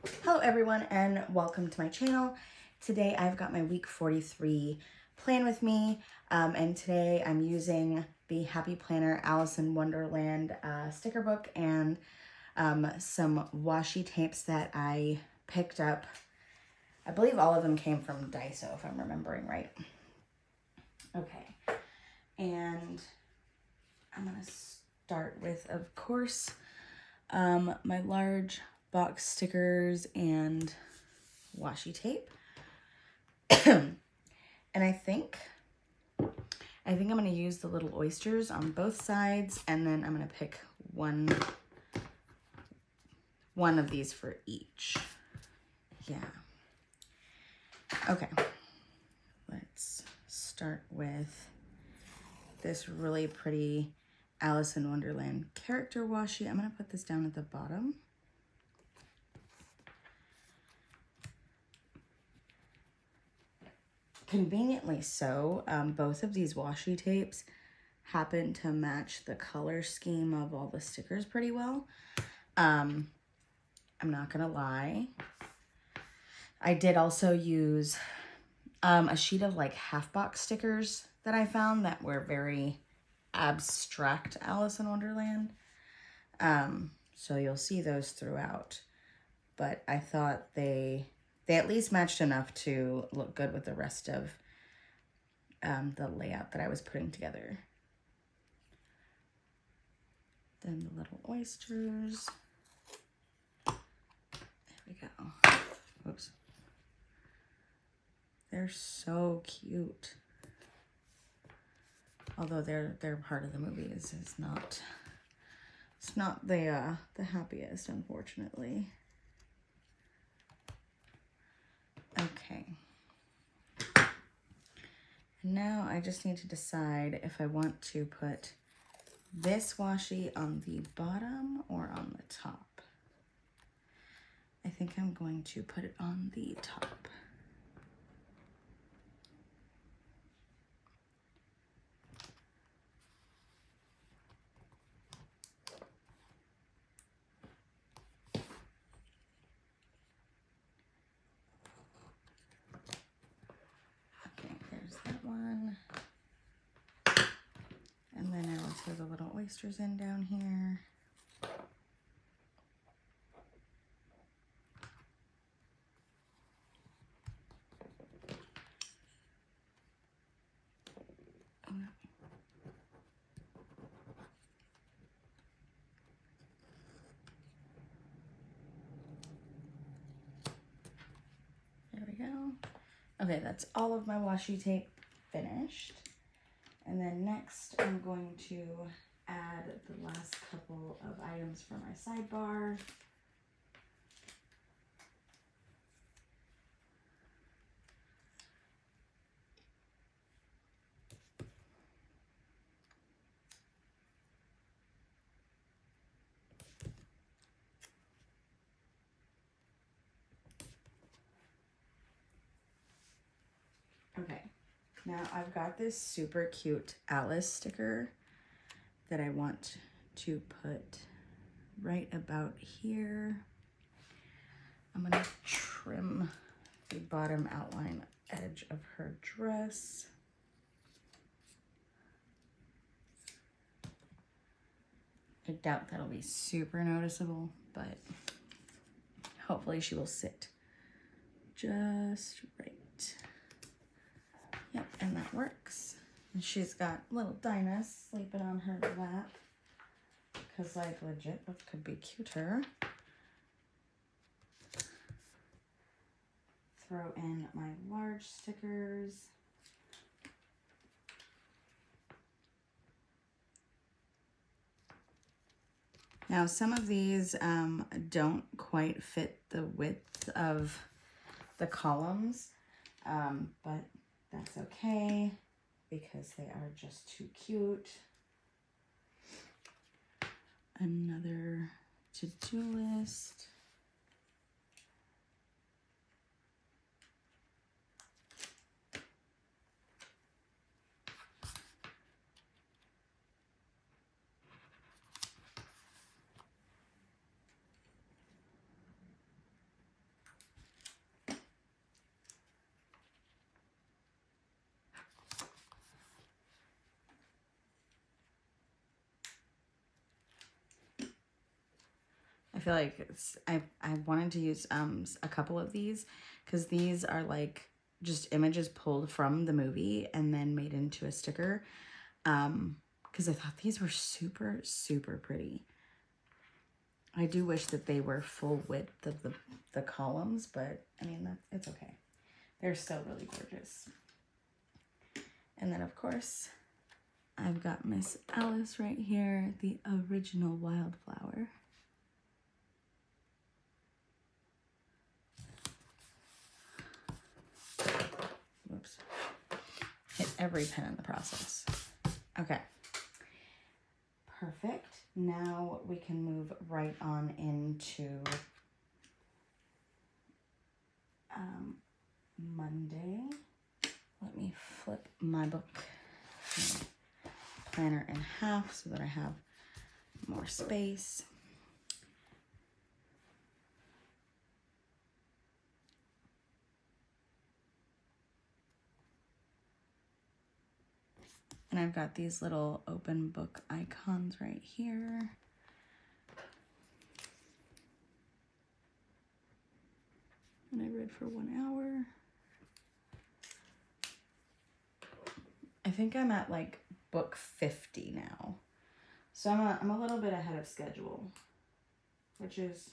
Hello everyone and welcome to my channel. Today I've got my week 43 plan with me and today I'm using the Happy Planner Alice in Wonderland sticker book and some washi tapes that I picked up. I believe all of them came from Daiso if I'm remembering right. Okay, and I'm gonna start with, of course, my large box stickers and washi tape. And I think I'm going to use the little oysters on both sides, and then I'm going to pick one of these for each. Yeah. Okay. Let's start with this really pretty Alice in Wonderland character washi. I'm going to put this down at the bottom. Conveniently so, both of these washi tapes happen to match the color scheme of all the stickers pretty well. I'm not gonna lie. I did also use a sheet of like half box stickers that I found that were very abstract Alice in Wonderland. So you'll see those throughout, but I thought they at least matched enough to look good with the rest of the layout that I was putting together. Then the little oysters. There we go. Oops. They're so cute. Although they're part of the movie. It's not the happiest, unfortunately. Okay. Now I just need to decide if I want to put this washi on the bottom or on the top. I think I'm going to put it on the top. Okay, there's that one. And then I will throw the little oysters in down here. There we go. Okay, that's all of my washi tape finished. And then next I'm going to add the last couple of items for my sidebar. Okay, now I've got this super cute Alice sticker that I want to put right about here. I'm gonna trim the bottom outline edge of her dress. I doubt that'll be super noticeable, but hopefully she will sit just right. Yep, and that works. And she's got little Dinah sleeping on her lap. Because, like, legit, what could be cuter? Throw in my large stickers. Now, some of these don't quite fit the width of the columns, but that's okay because they are just too cute. Another to-do list. feel like I wanted to use a couple of these because these are like just images pulled from the movie and then made into a sticker. Because I thought these were super, super pretty. I do wish that they were full width of the columns, but I mean, it's okay. They're still really gorgeous. And then of course, I've got Miss Alice right here, the original wildflower. Whoops. Hit every pen in the process. Okay. Perfect. Now we can move right on into Monday. Let me flip my book planner in half so that I have more space. And I've got these little open book icons right here. And I read for 1 hour. I think I'm at like book 50 now. So I'm a little bit ahead of schedule, which is,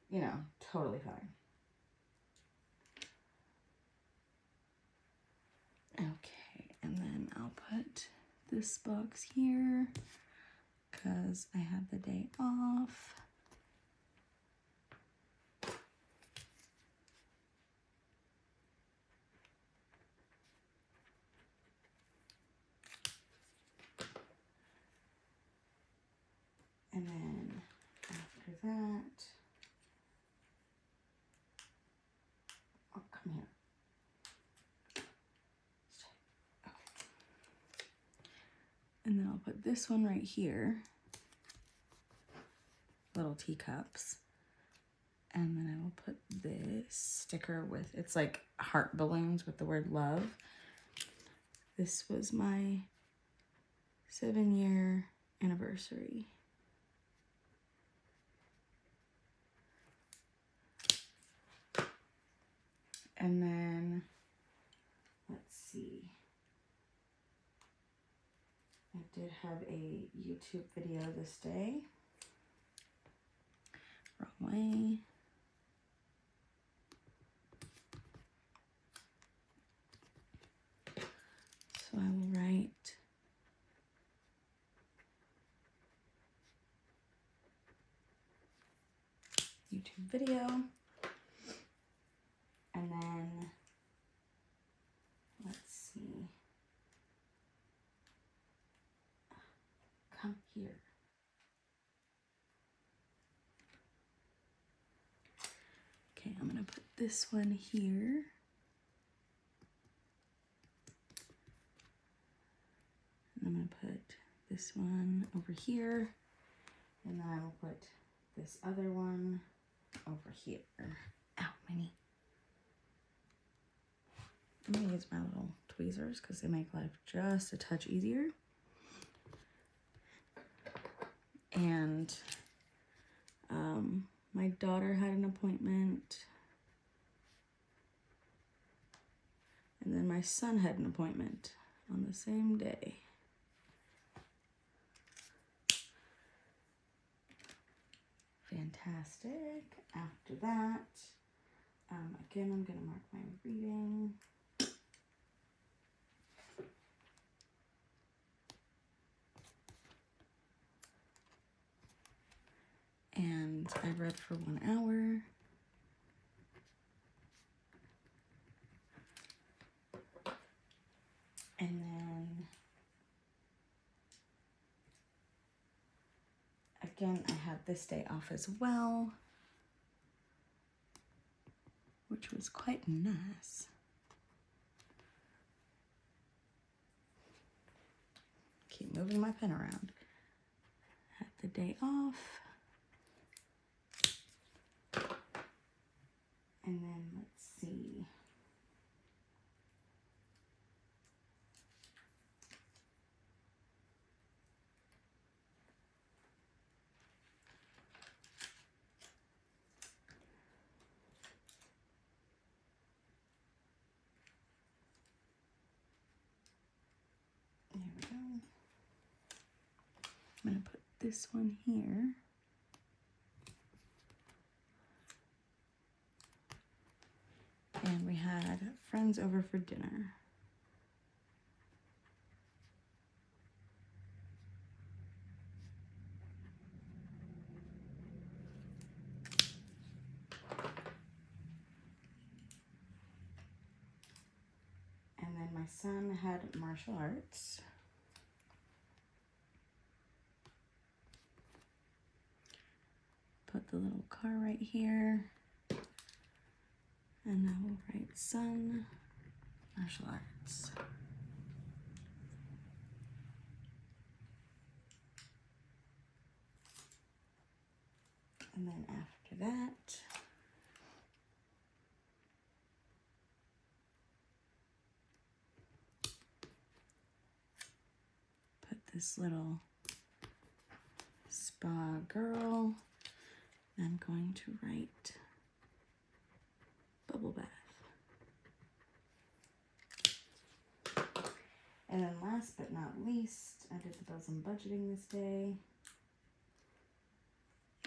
you know, totally fine. Okay, and then I'll put this box here because I had the day off. And then after that, oh, come here. Okay. And then I'll put this one right here, little teacups. And then I will put this sticker with, it's like heart balloons with the word love. This was my 7-year anniversary. And then, let's see. I did have a YouTube video this day. Wrong way. So I will write YouTube video. And then, let's see. Come here. Okay, I'm gonna put this one here. And I'm gonna put this one over here. And then I will put this other one over here. Ow, my knee. I'm gonna use my little tweezers because they make life just a touch easier. And my daughter had an appointment. And then my son had an appointment on the same day. Fantastic. After that, again, I'm gonna mark my reading. And I read for 1 hour. And then, again, I had this day off as well, which was quite nice. Keep moving my pen around. Had the day off. And then let's see. I'm gonna put this one here. And we had friends over for dinner. And then my son had martial arts. Put the little car right here. And now we'll write son, martial arts. And then after that, put this little spa girl. I'm going to write bubble bath. And then last but not least, I did the bills and budgeting this day.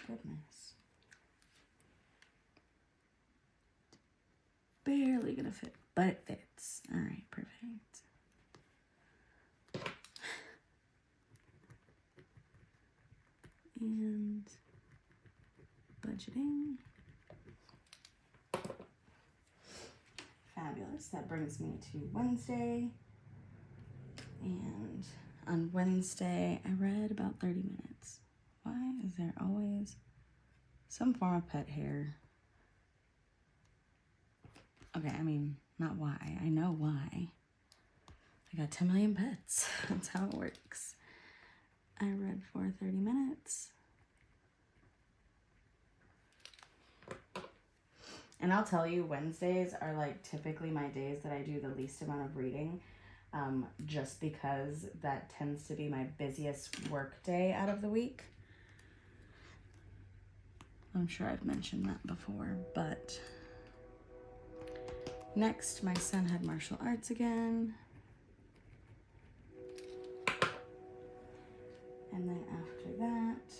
Goodness. Barely gonna fit, but it fits. All right, perfect. And budgeting. Fabulous. That brings me to Wednesday. And on Wednesday, I read about 30 minutes. Why is there always some form of pet hair? Okay, I mean, not why. I know why. I got 10 million pets. That's how it works. I read for 30 minutes. And I'll tell you, Wednesdays are like typically my days that I do the least amount of reading, just because that tends to be my busiest work day out of the week. I'm sure I've mentioned that before, but next, my son had martial arts again. And then after that,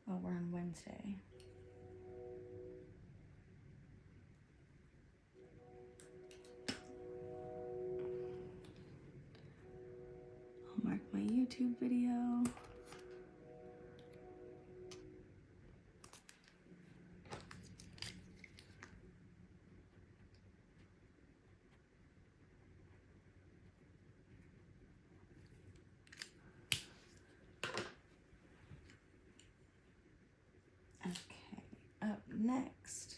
oh, we're on Wednesday. I'll mark my YouTube video. Okay, up next,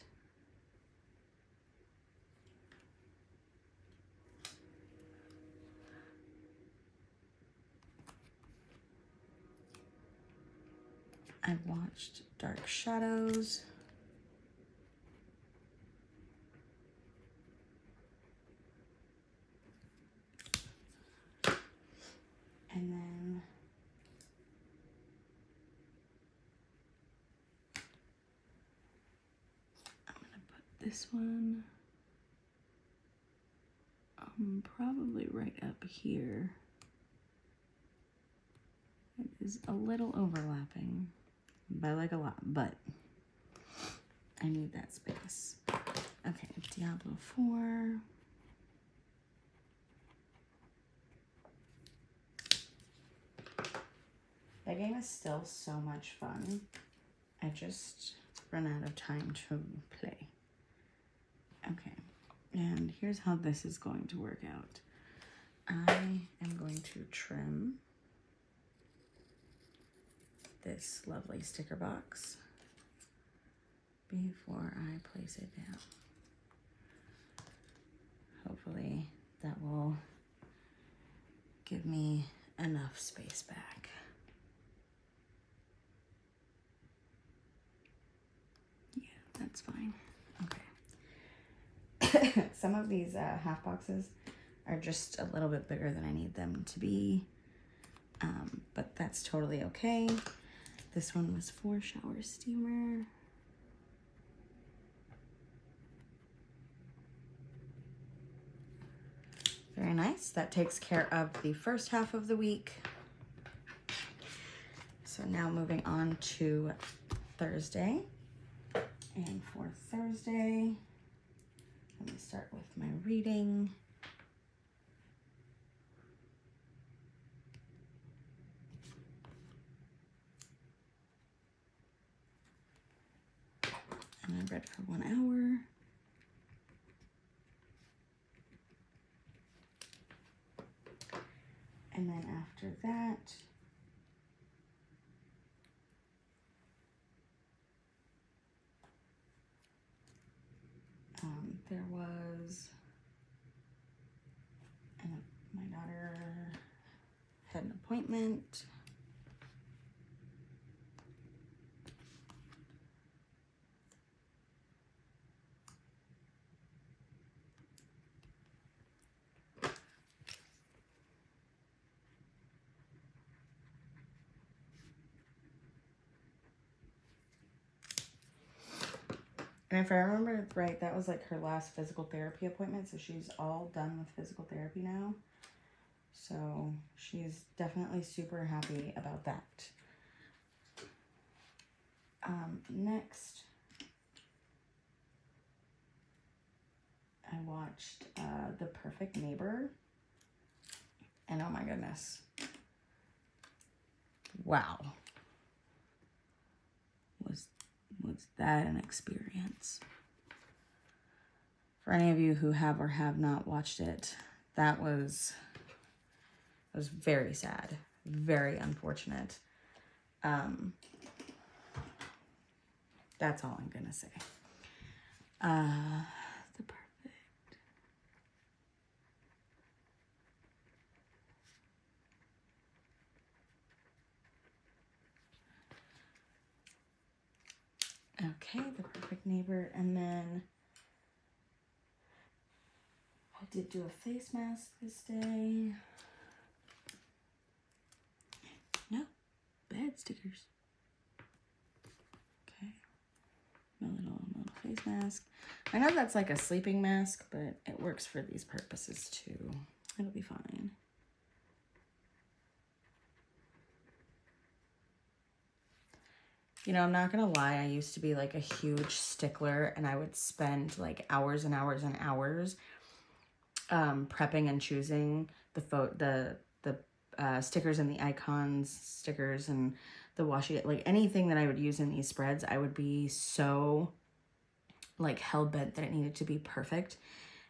I watched Dark Shadows. And then I'm gonna put this one probably right up here. It is a little overlapping by like a lot, but I need that space. Okay, Diablo 4. That game is still so much fun. I just run out of time to play. Okay, and here's how this is going to work out. I am going to trim this lovely sticker box before I place it down. Hopefully that will give me enough space back. Yeah, that's fine. Okay. Some of these half boxes are just a little bit bigger than I need them to be, but that's totally okay. This one was for shower steamer. Very nice. That takes care of the first half of the week. So now moving on to Thursday. And for Thursday, let me start with my reading. And I read for 1 hour. And then after that, there was, my daughter had an appointment. And if I remember right, that was like her last physical therapy appointment. So she's all done with physical therapy now. So she's definitely super happy about that. Next, I watched The Perfect Neighbor. And oh my goodness. Wow. Was that an experience? For any of you who have or have not watched it, that was very sad, very unfortunate. That's all I'm gonna say. The Perfect. Okay, The Perfect Neighbor, and then I did do a face mask this day. No, bad stickers. Okay, my little face mask. I know that's like a sleeping mask, but it works for these purposes too. It'll be fine. You know, I'm not gonna lie, I used to be like a huge stickler, and I would spend like hours and hours and hours prepping and choosing the stickers and the icons stickers and the washi, like anything that I would use in these spreads. I would be so like hell-bent that it needed to be perfect.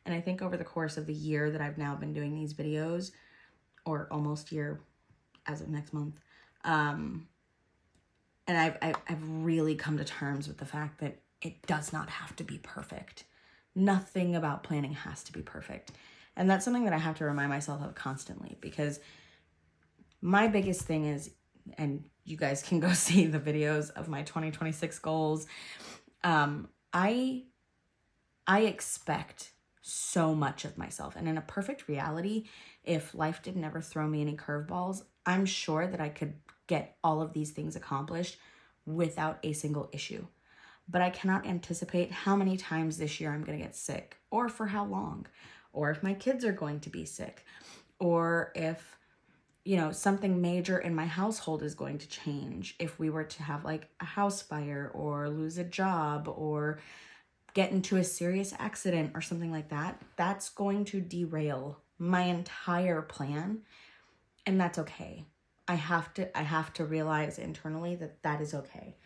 And I think over the course of the year that I've now been doing these videos, or almost year as of next month, and I've really come to terms with the fact that it does not have to be perfect. Nothing about planning has to be perfect. And that's something that I have to remind myself of constantly, because my biggest thing is, and you guys can go see the videos of my 2026 goals. I expect so much of myself. And in a perfect reality, if life did never throw me any curveballs, I'm sure that I could get all of these things accomplished without a single issue. But I cannot anticipate how many times this year I'm going to get sick, or for how long, or if my kids are going to be sick, or if, you know, something major in my household is going to change. If we were to have like a house fire, or lose a job, or get into a serious accident or something like that, that's going to derail my entire plan. And that's okay. I have to realize internally that that is okay.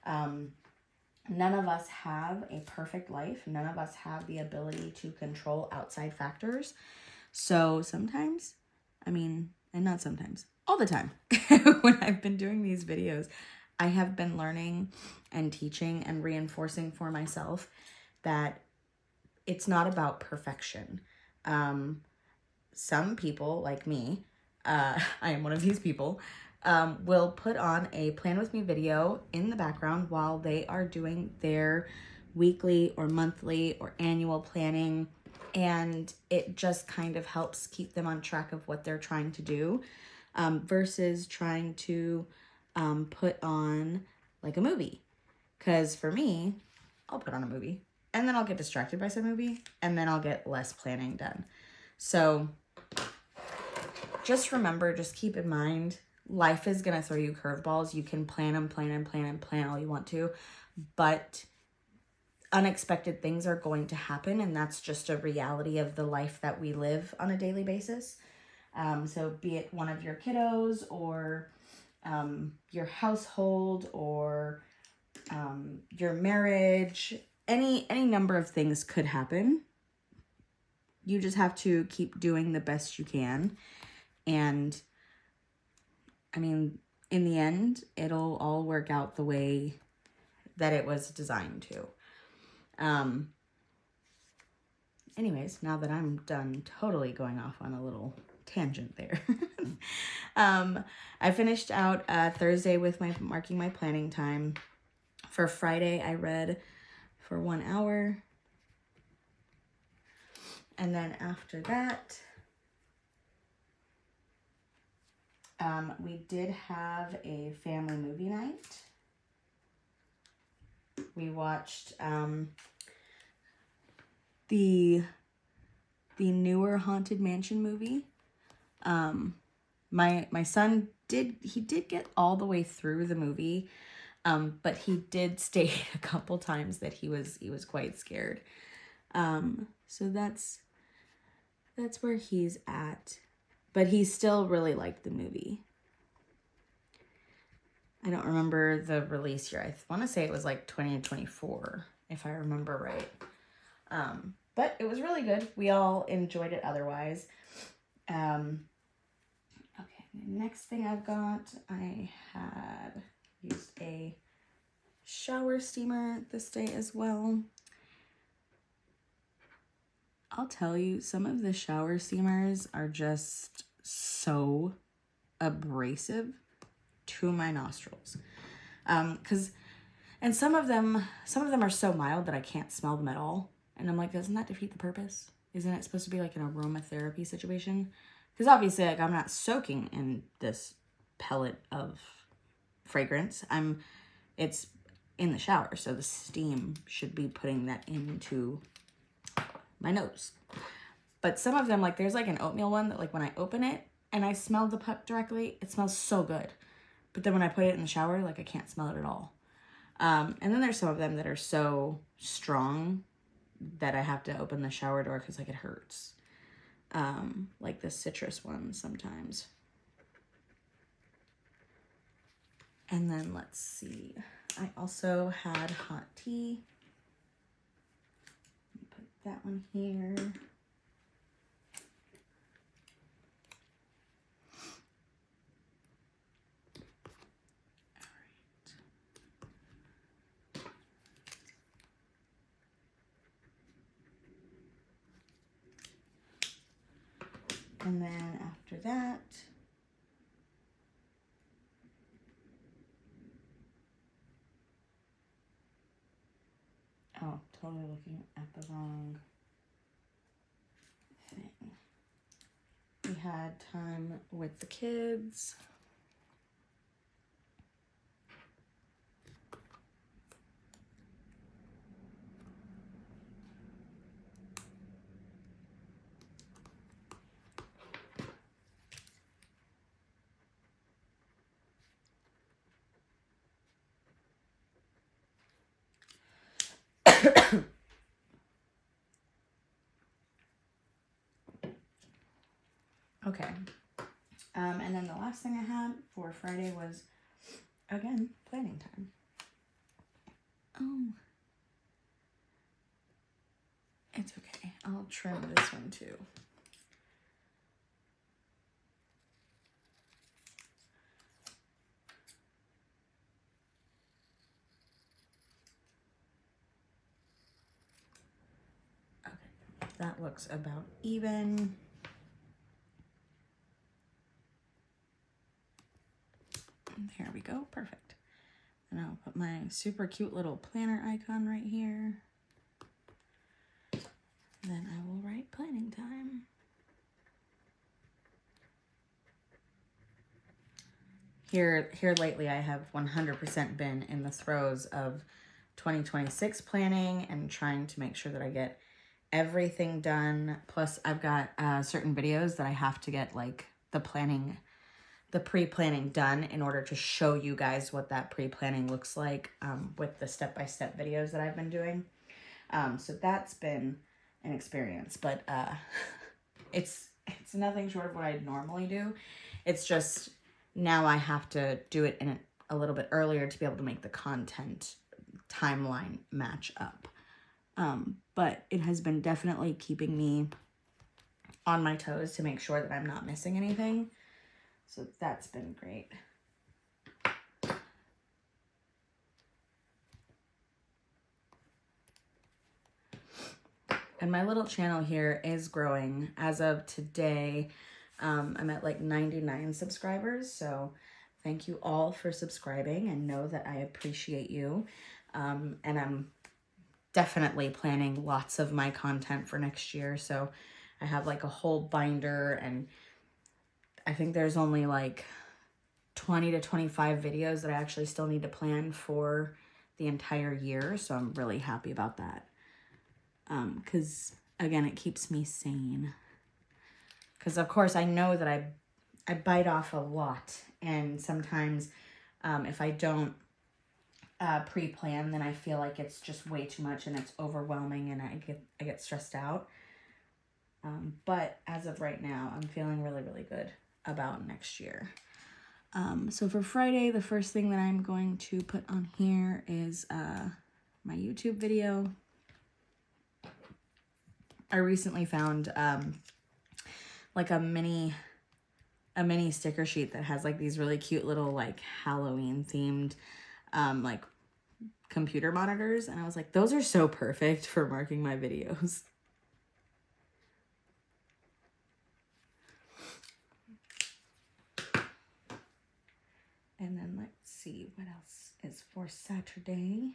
None of us have a perfect life. None of us have the ability to control outside factors. So sometimes, and not sometimes, all the time, when I've been doing these videos, I have been learning and teaching and reinforcing for myself that it's not about perfection. Some people, like me, I am one of these people, will put on a plan with me video in the background while they are doing their weekly or monthly or annual planning. And it just kind of helps keep them on track of what they're trying to do, versus trying to put on like a movie. Because for me, I'll put on a movie and then I'll get distracted by some movie and then I'll get less planning done. So just remember, just keep in mind, life is going to throw you curveballs. You can plan all you want to, but unexpected things are going to happen, and that's just a reality of the life that we live on a daily basis. So be it one of your kiddos or your household or your marriage, any number of things could happen. You just have to keep doing the best you can. And I mean, in the end, it'll all work out the way that it was designed to. Anyways, now that I'm done totally going off on a little tangent there. I finished out Thursday with marking my planning time. For Friday, I read for 1 hour. And then after that, we did have a family movie night. We watched the newer Haunted Mansion movie. My son did get all the way through the movie, but he did state a couple times that he was quite scared. So that's where he's at, but he still really liked the movie. I don't remember the release year. I want to say it was like 2024, if I remember right. But it was really good. We all enjoyed it otherwise. Okay, the next thing I've got, I had used a shower steamer this day as well. I'll tell you, some of the shower steamers are just so abrasive to my nostrils. And some of them are so mild that I can't smell them at all. And I'm like, doesn't that defeat the purpose? Isn't it supposed to be like an aromatherapy situation? Because obviously, like, I'm not soaking in this pellet of fragrance. It's in the shower, so the steam should be putting that into my nose. But some of them, like, there's like an oatmeal one that, like, when I open it and I smell the puck directly, it smells so good. But then when I put it in the shower, like, I can't smell it at all. And then there's some of them that are so strong that I have to open the shower door because, like, it hurts. Like the citrus ones sometimes. And then let's see. I also had hot tea. Put that one here. And then after that, oh, totally looking at the wrong thing. We had time with the kids. Okay. And then the last thing I had for Friday was, again, planning time. Oh. It's okay. I'll trim this one too. Okay. That looks about even. There we go. Perfect. And I'll put my super cute little planner icon right here. Then I will write planning time. Here lately, I have 100% been in the throes of 2026 planning and trying to make sure that I get everything done. Plus, I've got certain videos that I have to get, like, the pre-planning done in order to show you guys what that pre-planning looks like with the step-by-step videos that I've been doing. So that's been an experience, but it's nothing short of what I'd normally do. It's just now I have to do it in a little bit earlier to be able to make the content timeline match up. But it has been definitely keeping me on my toes to make sure that I'm not missing anything. So that's been great. And my little channel here is growing. As of today, I'm at like 99 subscribers. So thank you all for subscribing, and know that I appreciate you. And I'm definitely planning lots of my content for next year. So I have like a whole binder, and I think there's only like 20 to 25 videos that I actually still need to plan for the entire year. So I'm really happy about that. Because again, it keeps me sane. Because of course I know that I bite off a lot, and sometimes if I don't pre-plan, then I feel like it's just way too much and it's overwhelming, and I get stressed out. But as of right now, I'm feeling really, really good about next year. So for Friday, the first thing that I'm going to put on here is my YouTube video. I recently found like a mini sticker sheet that has like these really cute little like Halloween themed like computer monitors, and I was like, those are so perfect for marking my videos. And then let's see what else is for Saturday.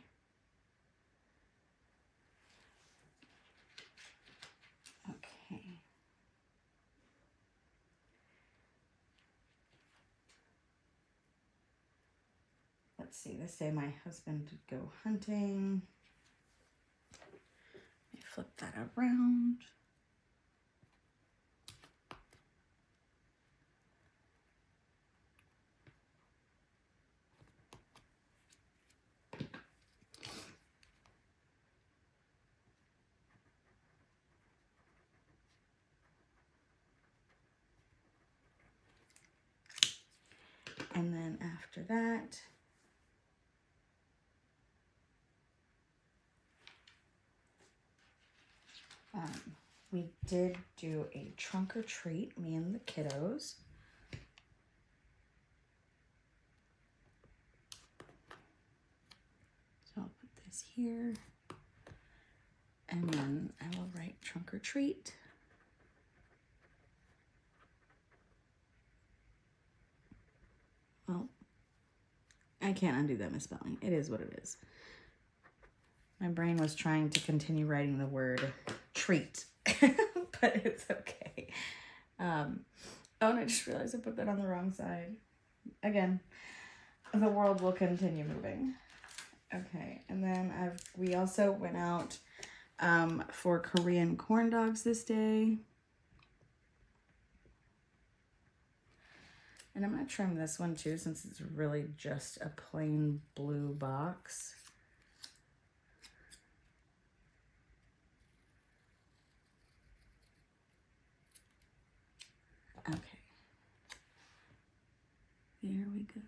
Okay. Let's see, this day my husband did go hunting. Let me flip that around. And then after that, we did do a trunk or treat, me and the kiddos. So I'll put this here, and then I will write trunk or treat. Well, I can't undo that misspelling. It is what it is. My brain was trying to continue writing the word treat, but it's okay. Oh, and I just realized I put that on the wrong side. Again, the world will continue moving. Okay, and then we also went out for Korean corn dogs this day. And I'm going to trim this one too, since it's really just a plain blue box. Okay. There we go.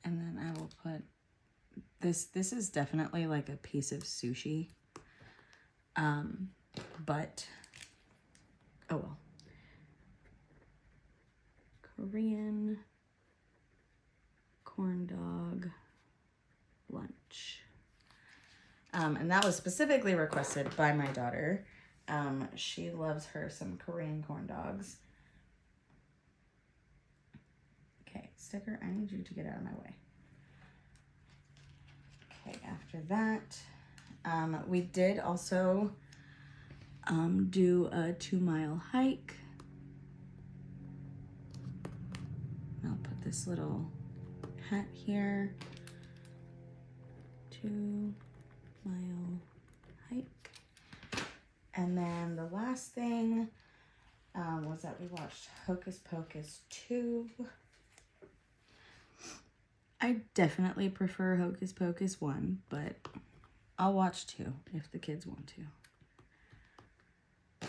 And then I will put this. This is definitely like a piece of sushi. But oh well. Korean corn dog lunch. And that was specifically requested by my daughter. She loves her some Korean corn dogs. Okay, sticker, I need you to get out of my way. Okay, after that, we did also do a 2-mile hike. I'll put this little hat here. 2-mile like. And then the last thing was that we watched Hocus Pocus 2. I definitely prefer Hocus Pocus 1, but I'll watch 2 if the kids want to.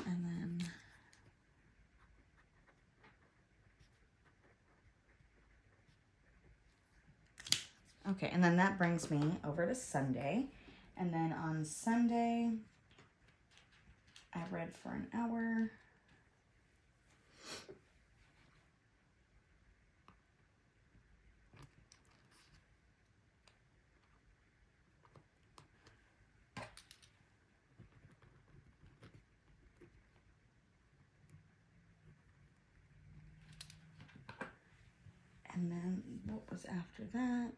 And then okay, and then that brings me over to Sunday. And then on Sunday, I read for an hour. And then what was after that?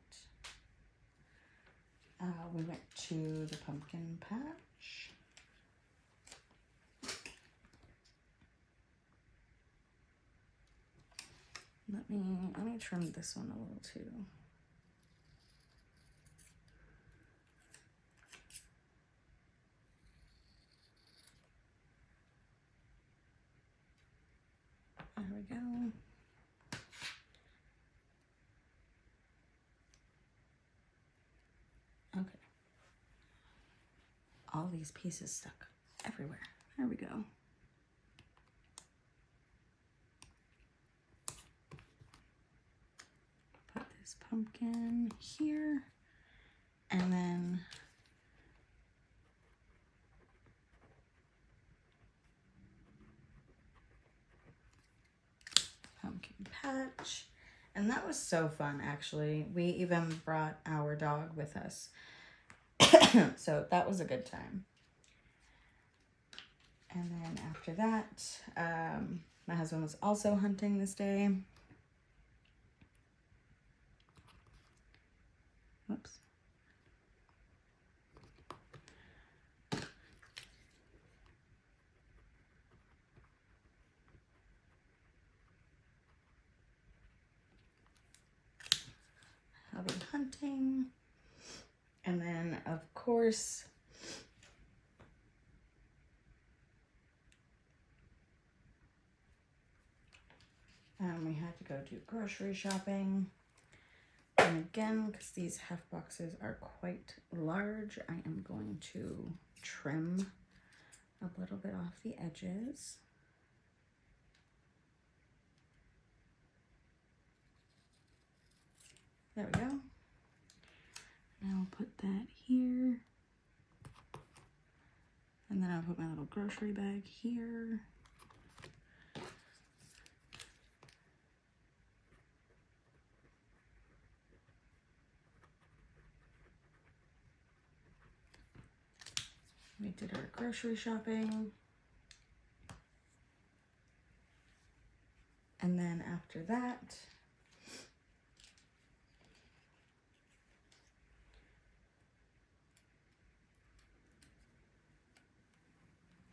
We went to the pumpkin patch. Let me trim this one a little too. There we go. Okay. All these pieces stuck everywhere. There we go. Put this pumpkin here, and then pumpkin patch. And that was so fun, actually. We even brought our dog with us. So that was a good time. And then after that, my husband was also hunting this day. Whoops. I'll be hunting. And then, of course, we had to go do grocery shopping. And again, because these half boxes are quite large, I am going to trim a little bit off the edges. There we go. And I'll put that here. And then I'll put my little grocery bag here. We did our grocery shopping. And then after that,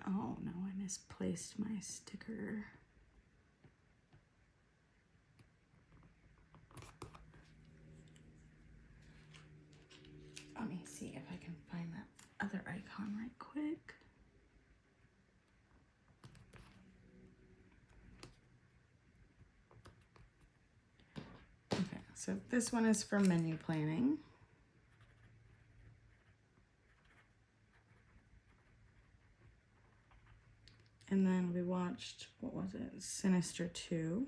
oh no, I misplaced my sticker. Let me see if I can find that other icon right quick. Okay, so this one is for menu planning. And then we watched, what was it? Sinister 2.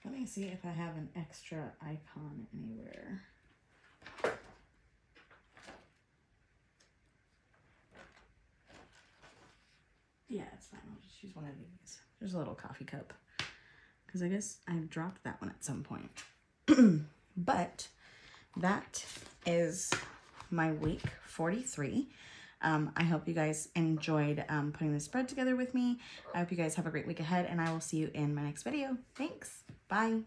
Let me see if I have an extra icon anywhere. Yeah, it's fine. I'll just use one of these. There's a little coffee cup. Because I guess I dropped that one at some point. But that is my week 43. I hope you guys enjoyed putting this spread together with me. I hope you guys have a great week ahead, and I will see you in my next video. Thanks. Bye.